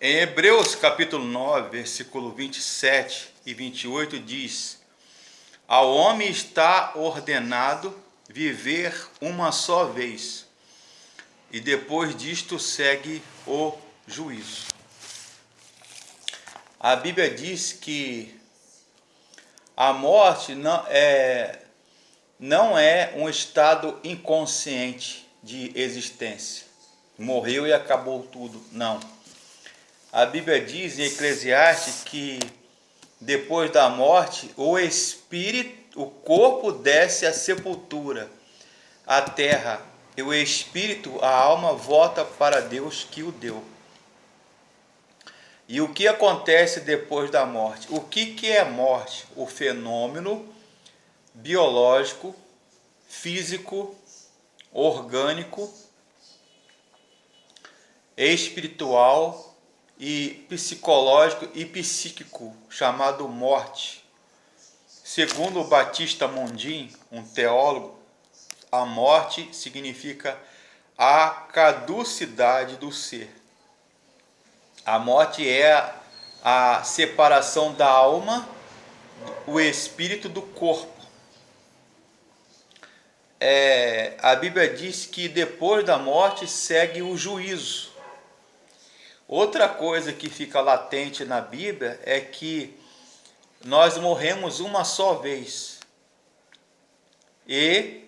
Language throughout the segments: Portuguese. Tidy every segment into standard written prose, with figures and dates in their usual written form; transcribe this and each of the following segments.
Em Hebreus capítulo 9, versículo 27 e 28 diz: Ao homem está ordenado viver uma só vez, e depois disto segue o juízo. A Bíblia diz que a morte não é um estado inconsciente de existência. Morreu e acabou tudo. Não. A Bíblia diz em Eclesiastes que depois da morte, o corpo desce à sepultura, à terra, e o espírito, a alma, volta para Deus que o deu. E o que acontece depois da morte? O que é morte? O fenômeno biológico, físico, orgânico, espiritual e psicológico e psíquico, chamado morte. Segundo o Batista Mondin, um teólogo, a morte significa a caducidade do ser. A morte é a separação da alma, o espírito do corpo. A Bíblia diz que depois da morte segue o juízo. Outra coisa que fica latente na Bíblia é que nós morremos uma só vez e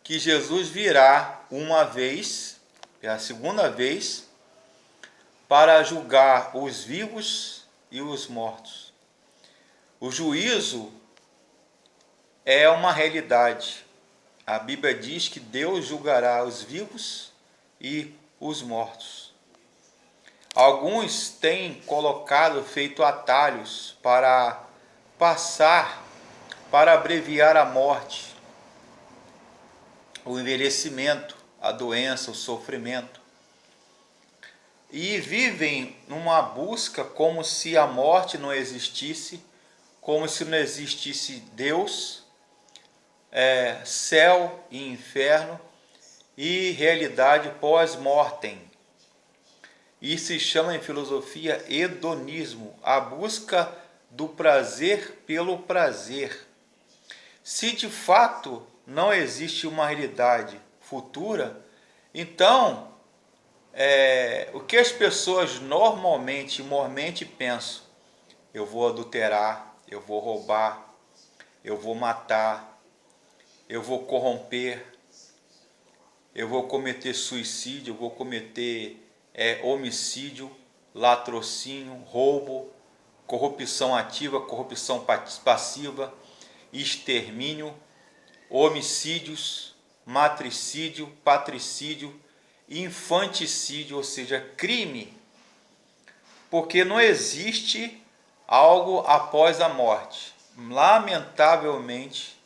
que Jesus virá uma vez, é a segunda vez, para julgar os vivos e os mortos. O juízo é uma realidade. A Bíblia diz que Deus julgará os vivos e os mortos. Alguns têm feito atalhos para abreviar a morte, o envelhecimento, a doença, o sofrimento. E vivem numa busca como se a morte não existisse, como se não existisse Deus, céu e inferno e realidade pós-mortem. Isso se chama em filosofia hedonismo, a busca do prazer pelo prazer. Se de fato não existe uma realidade futura, então o que as pessoas normalmente pensam? Eu vou adulterar, eu vou roubar, eu vou matar, eu vou corromper, eu vou cometer suicídio, eu vou cometer homicídio, latrocínio, roubo, corrupção ativa, corrupção passiva, extermínio, homicídios, matricídio, patricídio, infanticídio, ou seja, crime, porque não existe algo após a morte. Lamentavelmente,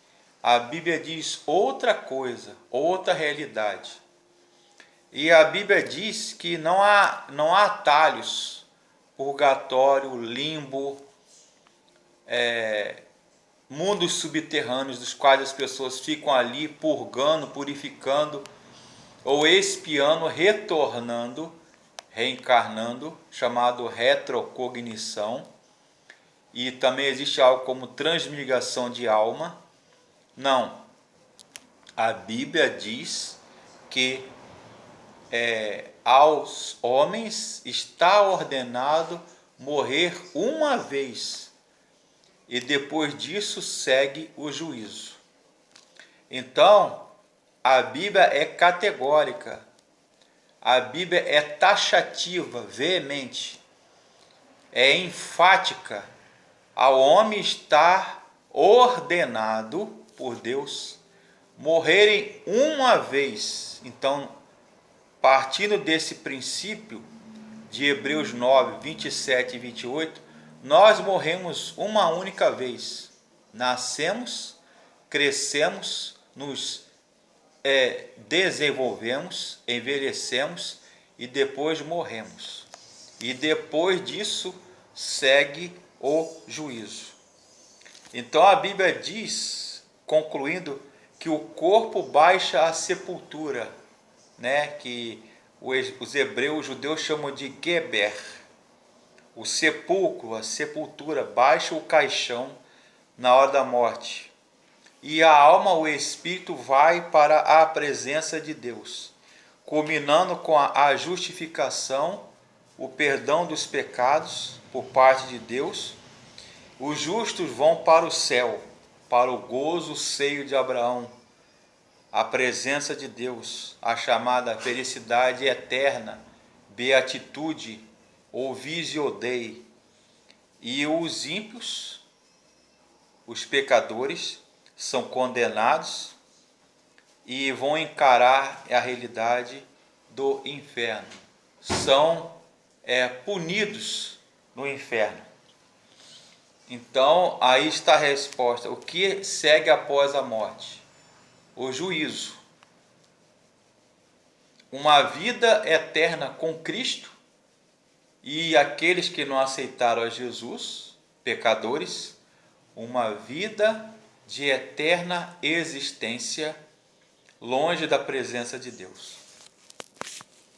a Bíblia diz outra coisa, outra realidade. E a Bíblia diz que não há atalhos, purgatório, limbo, mundos subterrâneos dos quais as pessoas ficam ali purgando, purificando, ou expiando, retornando, reencarnando, chamado retrocognição. E também existe algo como transmigração de alma. Não. A Bíblia diz que aos homens está ordenado morrer uma vez e depois disso segue o juízo. Então, a Bíblia é categórica, a Bíblia é taxativa, veemente, é enfática. Ao homem está ordenado por Deus morrerem uma vez. Então, partindo desse princípio de Hebreus 9, 27 e 28, nós morremos uma única vez. Nascemos, crescemos, nos desenvolvemos, envelhecemos e depois morremos. E depois disso segue o juízo. Então a Bíblia diz, concluindo, que o corpo baixa à sepultura, que os hebreus, os judeus chamam de Geber. o sepulcro, a sepultura, baixa o caixão na hora da morte. E a alma, o espírito, vai para a presença de Deus, culminando com a justificação, o perdão dos pecados por parte de Deus. Os justos vão para o céu, para o gozo seio de Abraão, a presença de Deus, a chamada felicidade eterna, beatitude ou visio Dei. E os ímpios, os pecadores, são condenados e vão encarar a realidade do inferno. São punidos no inferno. Então, aí está a resposta. O que segue após a morte? O juízo. Uma vida eterna com Cristo, e aqueles que não aceitaram a Jesus, pecadores, uma vida de eterna existência longe da presença de Deus.